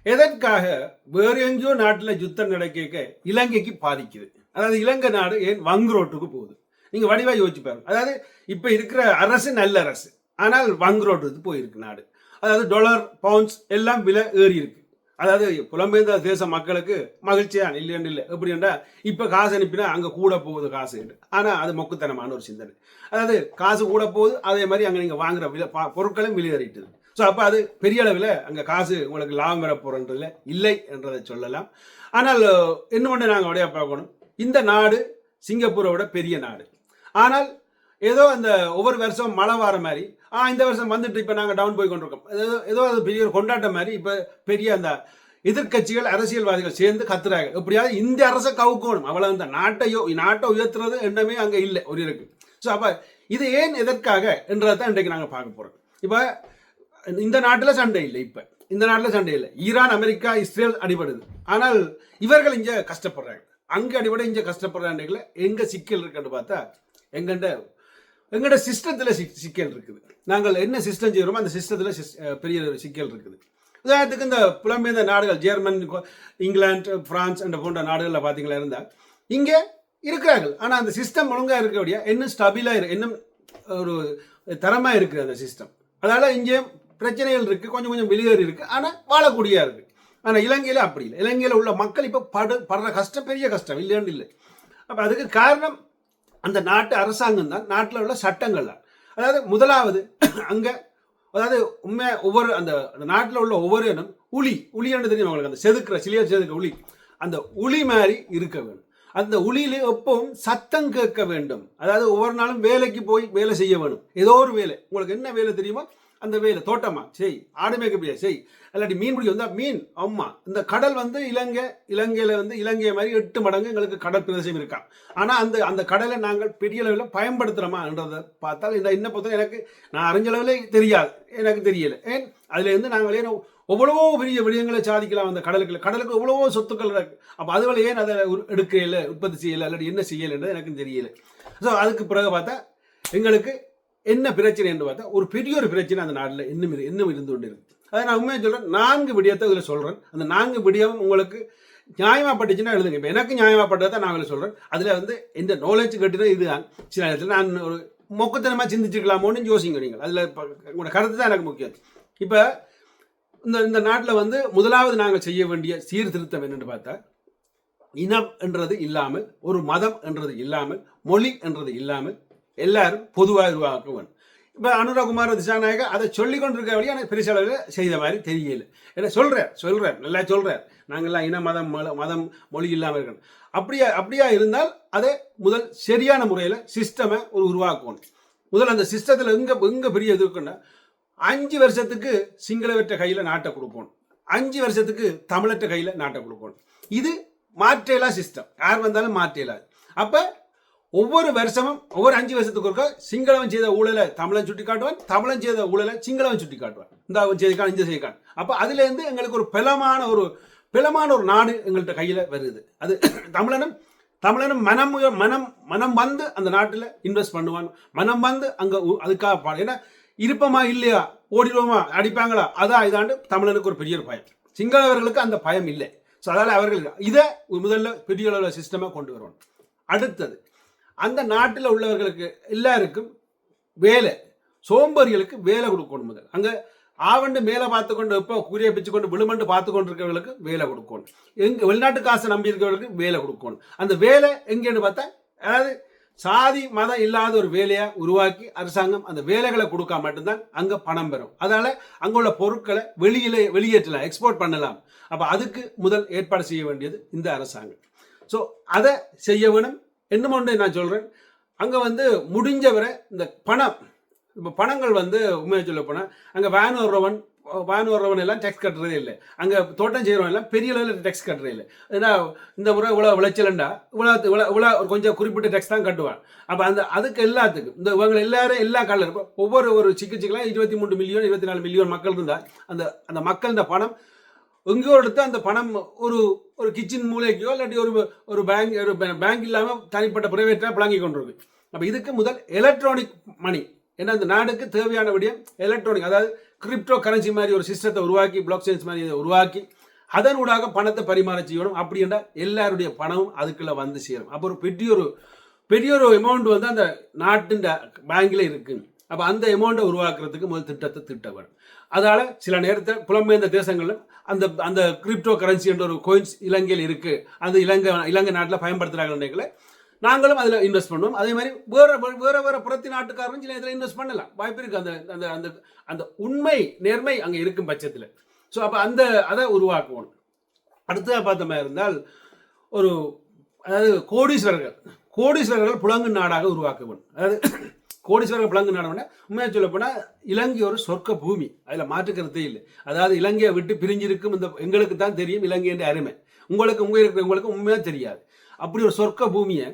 எதற்காக வேறு எங்கேயோ நாட்டில் யுத்தம் நடக்க இலங்கைக்கு பாதிக்குது? அதாவது இலங்கை நாடு ஏன் வங்குரோட்டுக்கு போகுது? நீங்க வடிவா யோசிச்சு பாருங்க. அதாவது இப்ப இருக்கிற அரசு நல்ல அரசு, ஆனால் வங்குரோட்டுக்கு போயிருக்கு நாடு. அதாவது டாலர் பவுண்ட்ஸ் எல்லாம் விலை ஏறி இருக்கு. அதாவது புலம்பெயர்ந்த தேச மக்களுக்கு மகிழ்ச்சியா இல்லைன்னு இல்லை எப்படின்னா இப்ப காசு அனுப்பினா அங்க கூட போகுது காசு, ஆனா அது மொக்குத்தனமான ஒரு சிந்தனை. அதாவது காசு கூட போகுது, அதே மாதிரி அங்க நீங்க வாங்குற விலை பொருட்களும் விலையேறிட்டுது. ஸோ அப்போ அது பெரிய அளவில் அங்கே காசு உங்களுக்கு லாபம் வர போகிறன்றதுல இல்லை என்றதை சொல்லலாம். ஆனால் இன்னொன்று நாங்கள் அப்படியே பார்க்கணும், இந்த நாடு சிங்கப்பூரை விட பெரிய நாடு. ஆனால் ஏதோ அந்த ஒவ்வொரு வருஷம் மழை வர மாதிரி இந்த வருஷம் வந்துட்டு இப்போ நாங்கள் டவுன் போய் கொண்டிருக்கோம், ஏதோ அது பெரிய ஒரு கொண்டாட்டம் மாதிரி இப்போ பெரிய அந்த எதிர்கட்சிகள் அரசியல்வாதிகள் சேர்ந்து கத்துறாங்க எப்படியாவது இந்த அரசை கவுக்கணும், அவ்வளவு இந்த நாட்டை உயர்த்துறது எண்ணமே அங்கே இல்லை ஒரு இருக்கு. ஸோ அப்போ இது ஏன் எதற்காக என்றதை தான் இன்றைக்கு நாங்கள் பார்க்க போகிறோம். இப்போ இந்த நாட்டில் சண்டை இல்லை, இப்ப இந்த நாட்டில் சண்டை இல்லை, ஈரான் அமெரிக்கா இஸ்ரேல் அடிபடுது, ஆனால் இவர்கள் இங்க கஷ்டப்படுறாங்க, அங்க அடிபட இங்க கஷ்டப்படுறாங்க. எங்க சிக்கல் இருக்குன்னு பார்த்தா எங்கட சிஸ்டத்துல சிக்கல் இருக்குது. நாங்கள் என்ன சிஸ்டம் செய்யறோமோ அந்த சிஸ்டத்துல பெரிய சிக்கல் இருக்குது. உதாரணத்துக்கு இந்த புலம்பெயர்ந்த நாடுகள் ஜெர்மன், இங்கிலாந்து, பிரான்ஸ் என்ற போன்ற நாடுகளில் பார்த்தீங்களா இருந்தால் இங்கே இருக்கிறார்கள், ஆனால் அந்த சிஸ்டம் ஒழுங்கா இருக்கக்கூடிய இன்னும் ஸ்டபிளா இன்னும் ஒரு தரமா இருக்குது அந்த சிஸ்டம். அதனால இங்கே பிரச்சனைகள் இருக்கு, கொஞ்சம் கொஞ்சம் வெளியேறி இருக்கு, ஆனால் வாழக்கூடியா இருக்கு. ஆனால் இலங்கையில் அப்படி இல்லை. இலங்கையில் உள்ள மக்கள் இப்போ படுற கஷ்டம் பெரிய கஷ்டம் இல்லைன்னு இல்லை. அப்போ அதுக்கு காரணம் அந்த நாட்டு அரசாங்கம் தான், நாட்டில் உள்ள சட்டங்கள் தான். அதாவது முதலாவது அங்கே அதாவது உண்மையா ஒவ்வொரு அந்த நாட்டில் உள்ள ஒவ்வொரு இனம் உளின்னு தெரியும் அவங்களுக்கு, அந்த சிலியர் செதுக்கிற உளி, அந்த உளி மாதிரி இருக்க வேண்டும். அந்த உளியில எப்பவும் சத்தம் கேட்க வேண்டும். அதாவது ஒவ்வொரு நாளும் வேலைக்கு போய் வேலை செய்ய வேணும், ஏதோ ஒரு வேலை. உங்களுக்கு என்ன வேலை தெரியுமோ அந்த வேலை, தோட்டமா செய், ஆடு மேய்க்க செய், இல்லாட்டி மீன் பிடிக்க வந்தா மீன். அம்மா இந்த கடல் வந்து இலங்கையில வந்து இலங்கை மாதிரி 8 மடங்கு எங்களுக்கு கடல் பிரதேசம் இருக்கா. ஆனா அந்த கடலை நாங்கள் பெரிய அளவில் பயன்படுத்துறோமா என்றதை பார்த்தால் என்ன பொறுத்த எனக்கு நான் அறிஞ்ச அளவில் தெரியாது, எனக்கு தெரியல. ஏன் அதுல இருந்து நாங்கள் ஏன் எவ்வளவோ பெரிய விடயங்களை சாதிக்கலாம். அந்த கடலுக்கு எவ்வளவோ சொத்துக்கள் இருக்கு. அப்போ அதுவரை ஏன் அதை எடுக்கல, உற்பத்தி செய்யலை, இல்லாட்டி என்ன செய்யலைன்றது எனக்கு தெரியல. ஸோ அதுக்கு பிறகு பார்த்தா எங்களுக்கு என்ன பிரச்சனை என்று பார்த்தா ஒரு பெரிய ஒரு பிரச்சனை அந்த நாட்டில் இன்னும் இருந்து கொண்டு இருக்கு. அதை நான் உண்மையாக சொல்றேன், 4 விடயத்தை இதில் சொல்றேன். அந்த 4 விடயம் உங்களுக்கு நியாயமாப்பட்டுச்சுன்னா எழுதுங்க. இப்போ எனக்கு நியாயமாப்பட்டதை நான் அதில் சொல்றேன். அதில் வந்து எந்த நாலேஜ் கட்டுறது இதுதான். சில நேரத்தில் நான் ஒரு மொக்கத்தனமா சிந்திச்சுக்கலாமோன்னு யோசிங்க நீங்கள். அதில் உங்களோட கருத்து தான் எனக்கு முக்கியம். இப்போ இந்த நாட்டில் வந்து முதலாவது நாங்கள் செய்ய வேண்டிய சீர்திருத்தம் என்னன்னு பார்த்தா, இனம் என்றது இல்லாமல், ஒரு மதம் என்றது இல்லாமல், மொழி என்றது இல்லாமல் எல்லாரும் பொதுவாக உருவாக்க வேண்டும். இப்போ அனுரகுமார் திசாநாயகா அதை சொல்லிக் கொண்டிருக்க வழியாக எனக்கு பெரிய அளவில் செய்த மாதிரி தெரியல. ஏன்னா சொல்றார் நல்லா சொல்றார், நாங்கள்லாம் இன மதம் மொழி இல்லாமல் இருக்கணும். அப்படியா இருந்தால் அதை முதல் சரியான முறையில் சிஸ்டமை உருவாக்கணும். முதல் அந்த சிஸ்டத்தில் எங்க பெரிய இது இருக்குன்னா, 5 வருஷத்துக்கு சிங்களவற்ற கையில் நாட்டை கொடுக்கணும், 5 வருஷத்துக்கு தமிழற்ற கையில் நாட்டை கொடுக்கணும். இது மாற்றலா சிஸ்டம், யார் வந்தாலும் மாற்றலாது. அப்போ ஒவ்வொரு வருஷமும் ஒவ்வொரு 5 வருஷத்துக்கு ஒருக்கா சிங்களவன் செய்த ஊழலை தமிழன் சுட்டி காட்டுவான், தமிழன் செய்த ஊழலை சிங்களவன் சுட்டி காட்டுவான். இந்த செய்திக்கான் இந்த செய்திக்கான். அப்போ அதுல இருந்து எங்களுக்கு ஒரு பிளமான ஒரு நாடு எங்கள்கிட்ட கையில வருது. அது தமிழனும் மனம் வந்து அந்த நாட்டில் இன்வெஸ்ட் பண்ணுவான், மனம் வந்து அங்க அதுக்காக. ஏன்னா இருப்பமா இல்லையா, ஓடிடுவோமா, அடிப்பாங்களா, அதான் இதாண்டு தமிழனுக்கு ஒரு பெரிய பயம். சிங்களவர்களுக்கு அந்த பயம் இல்லை. ஸோ அதனால அவர்கள் இதை முதல்ல பெரிய அளவில் சிஸ்டமா கொண்டு வருவாங்க. அடுத்தது அந்த நாட்டில் உள்ளவர்களுக்கு எல்லாருக்கும் வேலை, சோம்பேறிகளுக்கு வேலை கொடுக்கணும். முதல் அங்க ஆவண்டு மேலே பார்த்து கொண்டு எப்போ கூறிய பிச்சு கொண்டு விழுமண்டு பார்த்து கொண்டு இருக்கிறவர்களுக்கு வேலை கொடுக்கணும். வெளிநாட்டு காசை நம்பி இருக்கிறவர்களுக்கு வேலை கொடுக்கணும். அந்த வேலை எங்கேன்னு பார்த்தா, அதாவது சாதி மதம் இல்லாத ஒரு வேலையை உருவாக்கி அரசாங்கம் அந்த வேலைகளை கொடுக்கா மட்டும்தான் அங்க பணம் பெறும். அதனால அங்குள்ள பொருட்களை வெளியேற்றலாம், எக்ஸ்போர்ட் பண்ணலாம். அப்ப அதுக்கு முதல் ஏற்பாடு செய்ய வேண்டியது இந்த அரசாங்கம். ஸோ அதை செய்ய வேணும். என்ன ஒன்று நான் சொல்றேன், அங்க வந்து முடிஞ்ச வரை இந்த இப்போ பணங்கள் வந்து உண்மையை சொல்ல போனால் அங்கே வேன் வர்றவன் எல்லாம் டேக்ஸ் கட்டுறதே இல்லை. அங்கே தோட்டம் செய்கிறவன் எல்லாம் பெரிய அளவில் டேக்ஸ் கட்டுறதே இல்லை. ஏன்னா இந்த முறை இவ்வளோ விளைச்சலண்டா இவ்வளோ கொஞ்சம் குறிப்பிட்ட டேக்ஸ் தான் கட்டுவான். அப்போ அதுக்கு எல்லாத்துக்கும் இவங்க எல்லாரும் எல்லா காலில் இருப்போம். ஒவ்வொரு சிக்கிச்சிக்கலாம் 23 மில்லியன் 24 மில்லியன் மக்கள் இருந்தால் அந்த மக்கள் இந்த பணம் எங்கேயோ எடுத்து அந்த பணம் ஒரு கிச்சன் மூலைக்கோ இல்லாட்டி ஒரு பேங்க் இல்லாமல் தனிப்பட்ட பிரைவேட்டாக பிளாங்கி கொண்டிருக்கு. அப்போ இதுக்கு முதல் எலக்ட்ரானிக் மணி, ஏன்னா இந்த நாடுக்கு தேவையான விடயம் எலக்ட்ரானிக், அதாவது கிரிப்டோ கரன்சி மாதிரி ஒரு சிஸ்டத்தை உருவாக்கி, பிளாக் செயின்ஸ் மாதிரி இதை உருவாக்கி அதனூடாக பணத்தை பரிமாற செய்யணும். அப்படி என்றால் எல்லாருடைய பணமும் அதுக்குள்ள வந்து சேரும். அப்போ ஒரு பெரிய ஒரு அமௌண்ட் வந்து அந்த நாட்டின் பேங்க்ல இருக்கு. அப்போ அந்த அமௌண்ட்டை உருவாக்குறதுக்கு முதல் திட்டத்தை திட்ட வேணும். அதால சில நேரத்தில் புலம்பெயர்ந்த தேசங்கள்ல அந்த கிரிப்டோ கரன்சி என்ற ஒரு கோயின்ஸ் இலங்கையில் இருக்கு. அந்த இலங்கை நாட்டில் பயன்படுத்துறாங்க. நாங்களும் அதில் இன்வெஸ்ட் பண்ணுவோம். அதே மாதிரி வேற புறத்தி நாட்டுக்காரரும் சில இதில் இன்வெஸ்ட் பண்ணலாம், வாய்ப்பு இருக்கு. அந்த உண்மை நேர்மை அங்கே இருக்கும் பட்சத்தில். ஸோ அப்போ அதை உருவாக்குவோம். அடுத்ததாக பார்த்த மாதிரி இருந்தால் அதாவது கோடீஸ்வரர்கள் புலங்கு நாடாக உருவாக்குவோம். அதாவது கோடீஸ்வரர்கள் புலங்கு நாடு உண்மையாக சொல்ல போனால் இலங்கை ஒரு சொர்க்க பூமி, அதில் மாற்றுக்கிறதே இல்லை. அதாவது இலங்கையை விட்டு பிரிஞ்சிருக்கும் எங்களுக்கு தான் தெரியும் இலங்கை என்ற அருமை. இருக்கிறவங்களுக்கு உண்மையாக தெரியாது. அப்படி ஒரு சொர்க்க பூமியை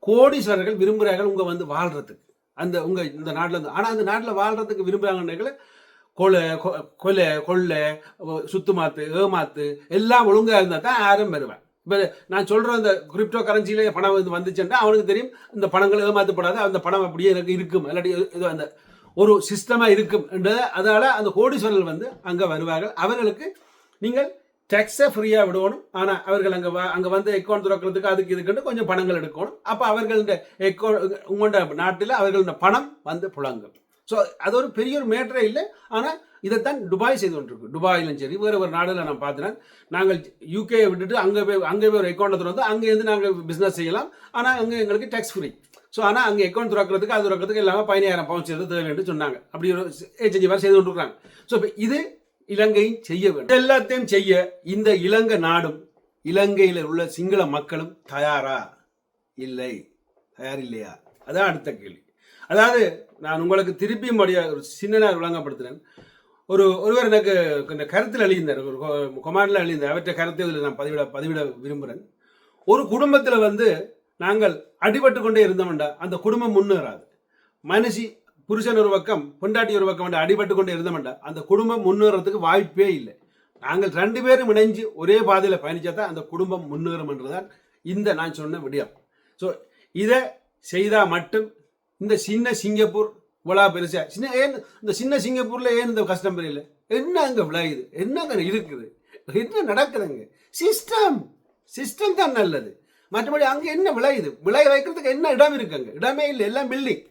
கோடீஸ்வரர்கள் விரும்புகிறார்கள் உங்க வந்து வாழ்றதுக்கு, இந்த நாட்டில் இருந்து. ஆனால் அந்த நாட்டில் வாழ்றதுக்கு விரும்புகிறாங்கன்னு கொள்ளை சுத்துமாத்து ஏமாத்து எல்லாம் ஒழுங்காக இருந்தால் தான் யாரும் வருவேன். இப்போ நான் சொல்கிற அந்த கிரிப்டோ கரன்சியில பணம் வந்துச்சுன்னா அவனுக்கு தெரியும் இந்த பணங்கள் ஏமாற்றப்படாது, அந்த பணம் அப்படியே எனக்கு இருக்கும், இல்லாட்டி அந்த ஒரு சிஸ்டமாக இருக்கும் என்றது. அதால் அந்த கோடீஸ்வரர்கள் வந்து அங்கே வருவார்கள். அவர்களுக்கு நீங்கள் டேக்ஸை ஃப்ரீயாக விடணும். ஆனால் அவர்கள் அங்கே வந்து அக்கௌண்ட் திறக்கிறதுக்கு அதுக்கு இதுக்குன்னு கொஞ்சம் பணங்கள் எடுக்கணும். அப்போ அவர்களோட உங்களோட நாட்டில் அவர்களோட பணம் வந்து புழங்கும். ஸோ அது ஒரு பெரிய ஒரு மேட்டரே இல்லை. ஆனால் இதைத்தான் துபாய் செய்து கொண்டிருக்கு. துபாயிலும் சரி வேறு ஒரு நாடில் நான் பார்த்தேன். நாங்கள் யூகேயை விட்டுட்டு அங்கே போய் ஒரு அக்கௌண்ட்டை திறந்து அங்கேருந்து நாங்கள் பிஸ்னஸ் செய்யலாம். ஆனால் அங்கே எங்களுக்கு டேக்ஸ் ஃப்ரீ. ஸோ ஆனால் அங்கே அக்கௌண்ட் திறக்கிறதுக்கு அது திறக்கிறதுக்கு எல்லாமே 15,000 பவுண்ட் சேர்ந்து தேவைன்னு சொன்னாங்க. அப்படி ஒரு ஏஜென்சி வேறு செய்து கொண்டிருக்காங்க. ஸோ இப்போ இது இலங்கையும் செய்ய வேண்டும். எல்லாத்தையும் செய்ய இந்த இலங்கை நாடும் இலங்கையில் உள்ள சிங்கள மக்களும் தயாரா இல்லை? தயார் இல்லையா? அதான் அடுத்த கேள்வி. அதாவது நான் உங்களுக்கு திருப்பியும் ஒரு சின்ன விளங்கப்படுத்தினேன். ஒருவர் எனக்கு இந்த கருத்தில் எழுதியிருந்தார், ஒரு கொமாண்டில் எழுதியிருந்தார். அவற்றை கருத்தை நான் பதிவிட விரும்புகிறேன். ஒரு குடும்பத்தில் வந்து நாங்கள் அடிபட்டு கொண்டே இருந்தோம்டா அந்த குடும்பம் முன்னேறாது. மனுஷி புருஷன் ஒரு பக்கம் பொண்டாட்டி ஒரு பக்கம் அடிபட்டு கொண்டு இருந்தோம்டா அந்த குடும்பம் முன்னேறதுக்கு வாய்ப்பே இல்லை. நாங்கள் 2 பேரும் இணைஞ்சு ஒரே பாதையில் பயணிச்சா தான் அந்த குடும்பம் முன்னேறும் என்றுதான் இந்த நான் சொன்ன விடயம். ஸோ இதை செய்தால் மட்டும் இந்த சின்ன சிங்கப்பூர் இவ்வளோ பெருசா ஏன் இந்த சின்ன சிங்கப்பூர்ல ஏன் இந்த கஷ்டம் தெரியல? என்ன அங்கே விளையுது, என்ன அங்கே இருக்குது, என்ன நடக்குதுங்க? சிஸ்டம் தான் நல்லது. மற்றபடி அங்கே என்ன விளையுது? விளைய வைக்கிறதுக்கு என்ன இடம் இருக்குங்க? இடமே இல்லை, எல்லாம் பில்டிங்.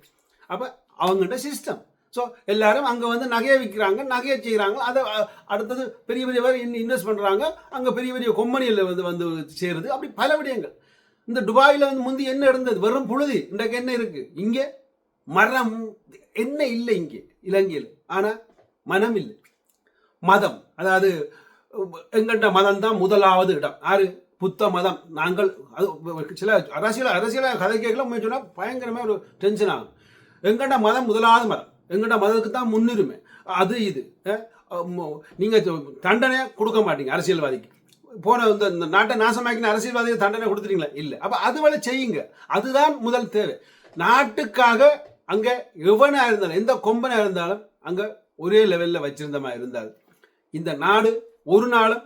அப்போ அவங்ககிட்ட சிஸ்டம். ஸோ எல்லாரும் அங்கே வந்து நகையை விற்கிறாங்க, நகையை செய்கிறாங்க. அதை அடுத்தது பெரிய பேர் இன்வெஸ்ட் பண்ணுறாங்க. அங்கே பெரிய கொம்பனியில் வந்து சேருது. அப்படி பல விடயங்கள். இந்த துபாயில் வந்து முந்தி என்ன இருந்தது? வெறும் புழுதி. இன்றைக்கு என்ன இருக்கு? இங்கே மரம் என்ன இல்லை இங்கே இலங்கையில். ஆனால் மனம் இல்லை. மதம், அதாவது எங்கள்கிட்ட மதம் தான் முதலாவது இடம். ஆறு புத்த மதம். நாங்கள் அது சில அரசியல கதை கேட்கலாம் சொன்னால் பயங்கரமாக ஒரு டென்ஷன் ஆகும். எங்கள்கிட்ட மதம் முதலாவது மதம், எங்கள்கிட்ட மதத்துக்கு தான் முன்னுரிமை. அது இது நீங்கள் தண்டனை கொடுக்க மாட்டீங்க அரசியல்வாதிக்கு. போன இந்த நாட்டை நாசமாக்கின அரசியல்வாதிக்கு தண்டனை கொடுத்துட்டீங்களா? இல்லை. அப்போ அதுவரை செய்யுங்க. அதுதான் முதல் தேவை. நாட்டுக்காக அங்கே எவனா இருந்தாலும் எந்த கொம்பனா இருந்தாலும் அங்கே ஒரே லெவலில் வச்சிருந்த மாதிரி இருந்தால் இந்த நாடு ஒரு நாளும்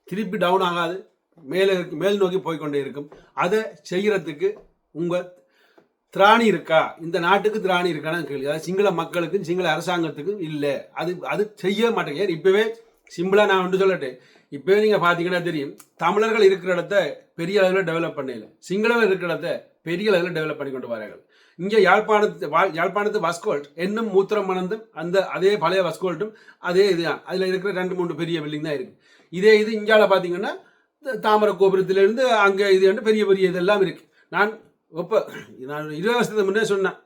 திருப்பி டவுன் ஆகாது, மேல் நோக்கி போய்கொண்டே இருக்கும். அதை செய்யறதுக்கு உங்க திராணி இருக்கா? இந்த நாட்டுக்கு திராணி இருக்கான்னு கேள்வி. அதாவது சிங்கள மக்களுக்கும் சிங்கள அரசாங்கத்துக்கும் இல்லை. அது செய்ய மாட்டேங்க. இப்பவே சிம்பிளா நான் ஒன்று சொல்லட்டேன். இப்பவே நீங்க பாத்தீங்கன்னா தெரியும், தமிழர்கள் இருக்கிற இடத்த பெரிய அளவில் டெவலப் பண்ணல, சிங்களவர் இருக்கிற இடத்த பெரிய அளவில் டெவலப் பண்ணி கொண்டு வரார்கள். இங்கே யாழ்ப்பாணத்து வஸ்கோல்ட் இன்னும் மூத்திரம் மணந்தும் அதே பழைய வஸ்கோல்ட்டும் அதே இதுதான். அதில் இருக்கிற 2-3 பெரிய பில்டிங் தான் இருக்கு. இது இந்தியாவில் பார்த்தீங்கன்னா தாமரை கோபுரத்திலிருந்து அங்கே இது பெரிய இதெல்லாம் இருக்கு. நான் 20 வருஷத்துக்கு முன்னே சொன்னேன்,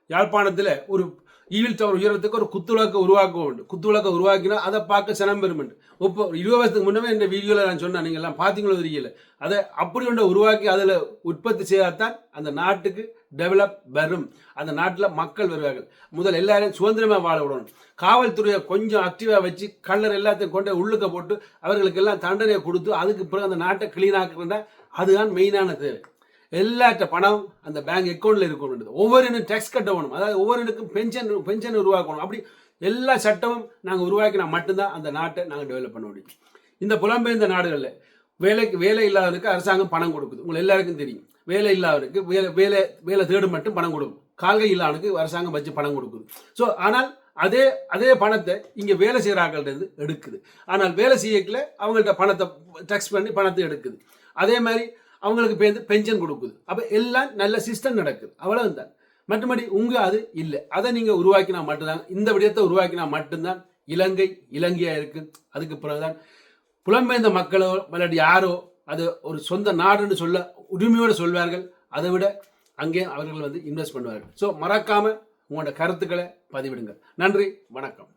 யாழ்ப்பாணத்தில் ஒரு ஈவில் டவர் உயரத்துக்கு ஒரு குத்துவிளக்க உருவாக்க வேண்டும். குத்துவிளக்க உருவாக்கினா அதை பார்க்க சனம் பெருமெண்டு. இப்போ 20 வருஷத்துக்கு முன்னே இந்த வீடியோவில் நான் சொன்னேன், நீங்கள் எல்லாம் பார்த்தீங்களோ தெரியல. அதை அப்படி ஒன்று உருவாக்கி அதில் உற்பத்தி செய்தால்தான் அந்த நாட்டுக்கு டெவலப் வரும். அந்த நாட்டில் மக்கள் வருவார்கள். முதல் எல்லாரும் சுதந்திரமாக வாழ விடணும். காவல்துறையை கொஞ்சம் ஆக்டிவாக வச்சு கல்லர் எல்லாத்தையும் கொண்டு உள்ளுக்க போட்டு அவர்களுக்கு எல்லாம் தண்டனையை கொடுத்து அதுக்கு பிறகு அந்த நாட்டை கிளீன் ஆக்குறா. அதுதான் மெயினான தேவை. எல்லாட்ட பணம் அந்த பேங்க் அக்கௌண்ட்ல இருக்கணும். ஒவ்வொரு டேக்ஸ் கட்டணும். அதாவது ஒவ்வொருக்கும் பென்ஷன் உருவாக்கணும். அப்படி எல்லா சட்டமும் நாங்கள் உருவாக்கினா மட்டும்தான் அந்த நாட்டை நாங்கள் டெவலப் பண்ண முடியும். இந்த புலம்பெயர்ந்த நாடுகளில் வேலை இல்லாதவனுக்கு அரசாங்கம் பணம் கொடுக்குது. உங்களுக்கு எல்லாருக்கும் தெரியும். வேலை இல்லாதவனுக்கு வேலை தேடும் மட்டும் பணம் கொடுக்கும். கால்கை இல்லாதவனுக்கு அரசாங்கம் வச்சு பணம் கொடுக்குது. ஸோ ஆனால் அதே பணத்தை இங்க வேலை செய்யறாங்கள்ட்ட இருந்து எடுக்குது. ஆனால் வேலை செய்யக்கல அவங்கள்ட்ட பணத்தை டேக்ஸ் பண்ணி பணத்தை எடுக்குது. அதே மாதிரி அவங்களுக்கு பென்ஷன் கொடுக்குது. அப்ப எல்லாம் நல்ல சிஸ்டம் நடக்குது. அவ்வளவுதான். மற்றபடி அது இல்லை. அதை நீங்க உருவாக்கினா மட்டும்தான், இந்த விடயத்தை உருவாக்கினா மட்டும்தான் இலங்கை இலங்கையா இருக்கு. அதுக்கு பிறகுதான் புலம்பெயர்ந்த மக்களோ அல்லது யாரோ அது ஒரு சொந்த நாடுன்னு சொல்ல உரிமையோடு சொல்வார்கள். அதை விட அங்கே அவர்கள் இன்வெஸ்ட் பண்ணுவார்கள். ஸோ மறக்காம உங்களோட கருத்துக்களை பதிவிடுங்க. நன்றி, வணக்கம்.